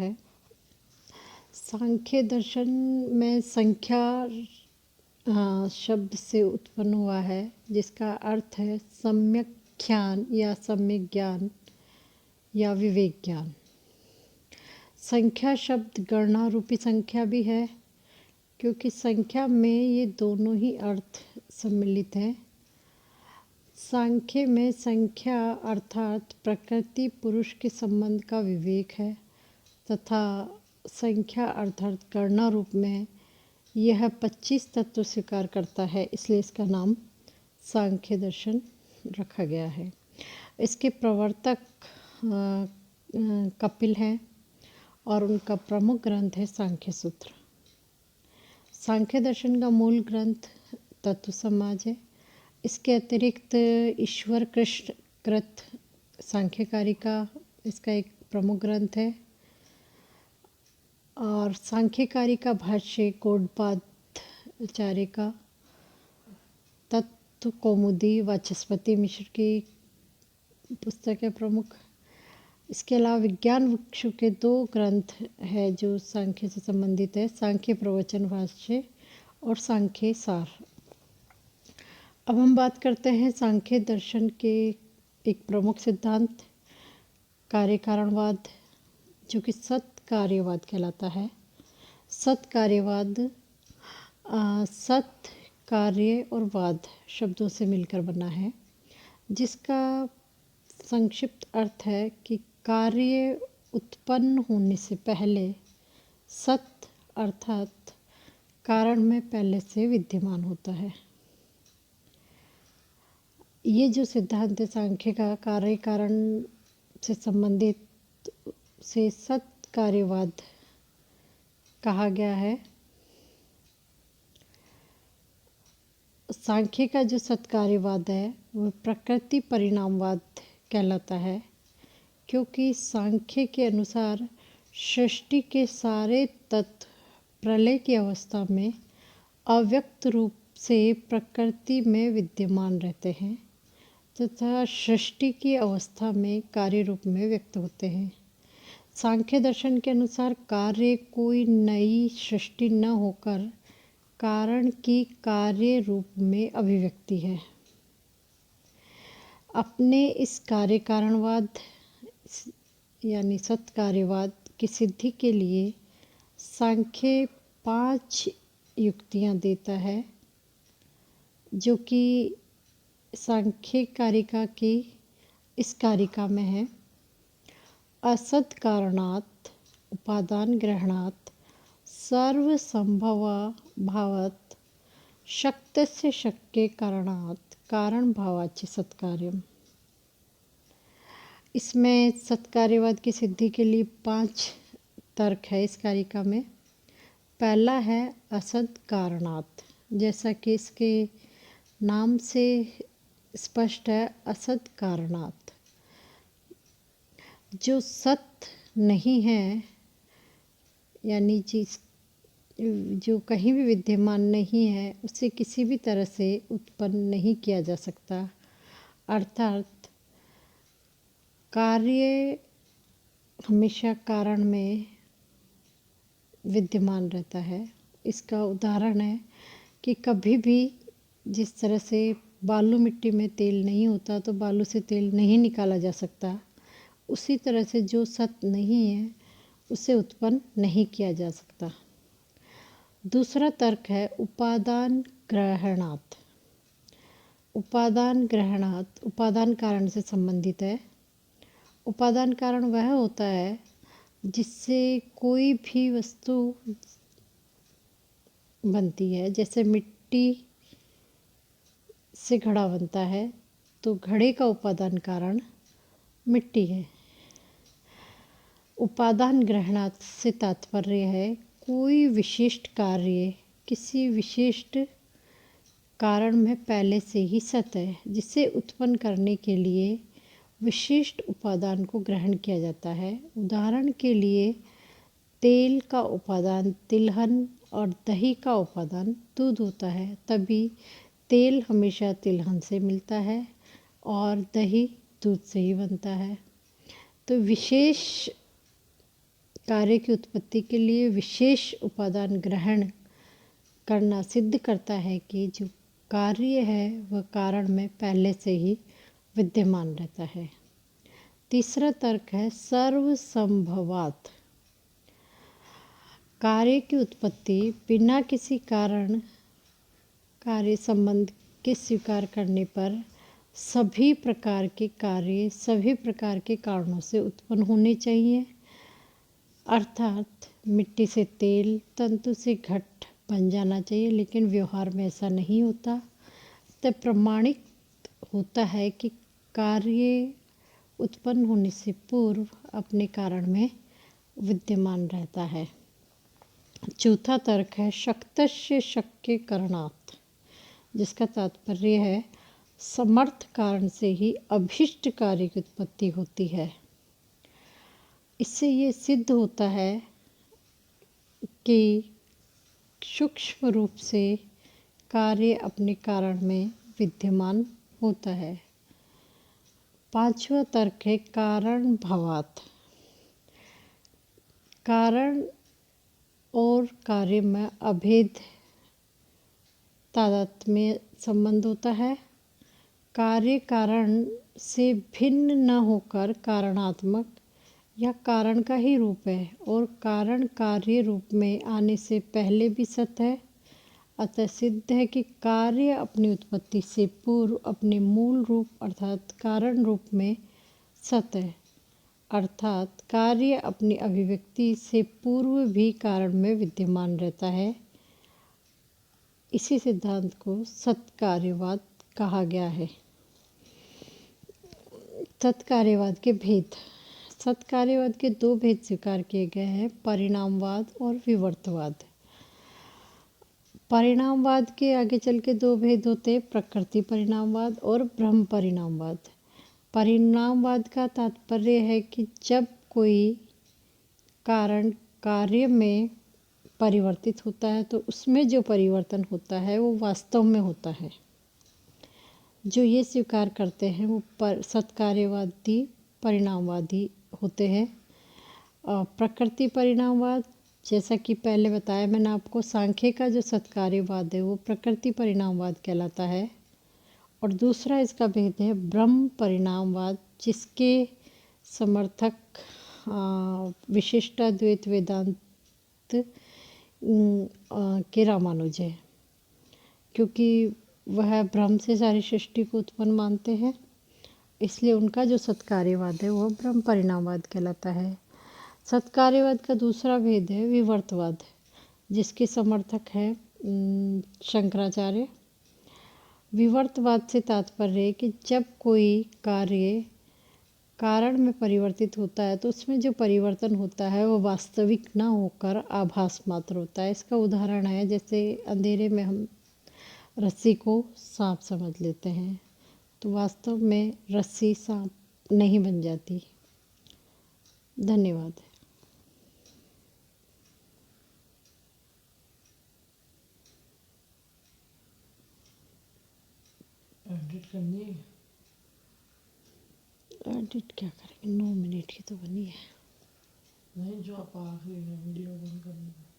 है। सांख्य दर्शन में संख्या शब्द से उत्पन्न हुआ है, जिसका अर्थ है सम्यक ज्ञान या सम्यक ज्ञान या विवेक ज्ञान। संख्या शब्द गणना रूपी संख्या भी है, क्योंकि संख्या में ये दोनों ही अर्थ सम्मिलित हैं। सांख्य में संख्या अर्थात प्रकृति पुरुष के संबंध का विवेक है, तथा संख्या अर्थात गणना रूप में यह 25 तत्व स्वीकार करता है, इसलिए इसका नाम सांख्य दर्शन रखा गया है। इसके प्रवर्तक कपिल हैं और उनका प्रमुख ग्रंथ है सांख्य सूत्र। सांख्य दर्शन का मूल ग्रंथ तत्व समाज है। इसके अतिरिक्त ईश्वर कृष्ण कृत सांख्यकारिका इसका एक प्रमुख ग्रंथ है, और सांख्यकारिका भाष्य गौडपादाचार्य का तत्व कौमुदी वाचस्पति मिश्र की पुस्तक है प्रमुख। इसके अलावा विज्ञान वृक्षु के 2 ग्रंथ है जो सांख्य से संबंधित है, सांख्य प्रवचन भाष्य और सांख्य सार। अब हम बात करते हैं सांख्य दर्शन के एक प्रमुख सिद्धांत कार्य कारणवाद, जो कि सत कार्यवाद कहलाता है। सत कार्यवाद सत कार्य और वाद शब्दों से मिलकर बना है, जिसका संक्षिप्त अर्थ है कि कार्य उत्पन्न होने से पहले सत अर्थात कारण में पहले से विद्यमान होता है। ये जो सिद्धांत है सांख्य का कार्य कारण से संबंधित से सत कार्यवाद कहा गया है। सांख्य का जो सत्कार्यवाद है वह प्रकृति परिणामवाद कहलाता है, क्योंकि सांख्य के अनुसार सृष्टि के सारे तत्व प्रलय की अवस्था में अव्यक्त रूप से प्रकृति में विद्यमान रहते हैं तथा सृष्टि की अवस्था में कार्य रूप में व्यक्त होते हैं। सांख्य दर्शन के अनुसार कार्य कोई नई सृष्टि न होकर कारण की कार्य रूप में अभिव्यक्ति है। अपने इस कार्य कारणवाद यानी सत्कार्यवाद की सिद्धि के लिए सांख्य 5 युक्तियां देता है, जो कि सांख्य कारिका की इस कारिका में है। असत कारणात् उपादान ग्रहणात् सर्वसंभवाभावात् शक्तस्य शक्य कारणात् कारण भावाच्य सत्कार्यम। इसमें सत्कार्यवाद की सिद्धि के लिए 5 तर्क है इस कारिका में। पहला है असत कारणात्, जैसा कि इसके नाम से स्पष्ट है, असत कारणात् जो सत नहीं है, यानी जो कहीं भी विद्यमान नहीं है, उसे किसी भी तरह से उत्पन्न नहीं किया जा सकता। अर्थात कार्य हमेशा कारण में विद्यमान रहता है। इसका उदाहरण है कि कभी भी जिस तरह से बालू मिट्टी में तेल नहीं होता तो बालू से तेल नहीं निकाला जा सकता, उसी तरह से जो सत नहीं है उसे उत्पन्न नहीं किया जा सकता। दूसरा तर्क है उपादान ग्रहणात्। उपादान ग्रहणात् उपादान कारण से संबंधित है। उपादान कारण वह होता है जिससे कोई भी वस्तु बनती है। जैसे मिट्टी से घड़ा बनता है तो घड़े का उपादान कारण मिट्टी है। उपादान ग्रहणात् से तात्पर्य है कोई विशिष्ट कार्य किसी विशिष्ट कारण में पहले से ही सत है, जिसे उत्पन्न करने के लिए विशिष्ट उपादान को ग्रहण किया जाता है। उदाहरण के लिए तेल का उपादान तिलहन और दही का उपादान दूध होता है, तभी तेल हमेशा तिलहन से मिलता है और दही दूध से ही बनता है। तो विशेष कार्य की उत्पत्ति के लिए विशेष उपादान ग्रहण करना सिद्ध करता है कि जो कार्य है वह कारण में पहले से ही विद्यमान रहता है। तीसरा तर्क है सर्वसंभवात्। कार्य की उत्पत्ति बिना किसी कारण कार्य संबंध के स्वीकार करने पर सभी प्रकार के कार्य सभी प्रकार के कारणों से उत्पन्न होने चाहिए, अर्थात मिट्टी से तेल, तंतु से घट बन जाना चाहिए। लेकिन व्यवहार में ऐसा नहीं होता। तो प्रमाणित होता है कि कार्य उत्पन्न होने से पूर्व अपने कारण में विद्यमान रहता है। चौथा तर्क है शक्तस्य शक्य करणात्, जिसका तात्पर्य है समर्थ कारण से ही अभीष्ट कार्य की उत्पत्ति होती है। इससे ये सिद्ध होता है कि सूक्ष्म रूप से कार्य अपने कारण में विद्यमान होता है। पांचवा तर्क है कारण भावात्। कारण और कार्य में अभेद तादात्म्य संबंध होता है। कार्य कारण से भिन्न न होकर कारणात्मक या कारण का ही रूप है और कारण कार्य रूप में आने से पहले भी सत है। अतः सिद्ध है कि कार्य अपनी उत्पत्ति से पूर्व अपने मूल रूप अर्थात कारण रूप में सत है, अर्थात कार्य अपनी अभिव्यक्ति से पूर्व भी कारण में विद्यमान रहता है। इसी सिद्धांत को सत्कार्यवाद कहा गया है। सत्कार्यवाद के भेद। सत्कार्यवाद के दो भेद स्वीकार किए गए हैं, परिणामवाद और विवर्तवाद। परिणामवाद के आगे चल के दो भेद होते हैं, प्रकृति परिणामवाद और ब्रह्म परिणामवाद। परिणामवाद का तात्पर्य है कि जब कोई कारण कार्य में परिवर्तित होता है तो उसमें जो परिवर्तन होता है वो वास्तव में होता है। जो ये स्वीकार करते हैं वो सत्कार्यवादी परिणामवादी होते हैं। प्रकृति परिणामवाद, जैसा कि पहले बताया मैंने आपको, सांख्य का जो सत्कार्यवाद है वो प्रकृति परिणामवाद कहलाता है। और दूसरा इसका भेद है ब्रह्म परिणामवाद, जिसके समर्थक विशिष्टाद्वैत वेदांत के रामानुज है, क्योंकि वह ब्रह्म से सारी सृष्टि को उत्पन्न मानते हैं, इसलिए उनका जो सत्कार्यवाद है वह ब्रह्म परिणामवाद कहलाता है। सत्कार्यवाद का दूसरा भेद है विवर्तवाद, जिसके समर्थक है शंकराचार्य। विवर्तवाद से तात्पर्य है कि जब कोई कार्य कारण में परिवर्तित होता है तो उसमें जो परिवर्तन होता है वो वास्तविक ना होकर आभास मात्र होता है। इसका उदाहरण है जैसे अंधेरे में हम रस्सी को सांप समझ लेते हैं तो वास्तव में रस्सी सांप नहीं बन जाती। धन्यवाद। एडिट करनी है? एडिट क्या करेंगे, 9 मिनट की तो बनी है। नहीं, जो आप आखिरी में वीडियो बंद करनी है।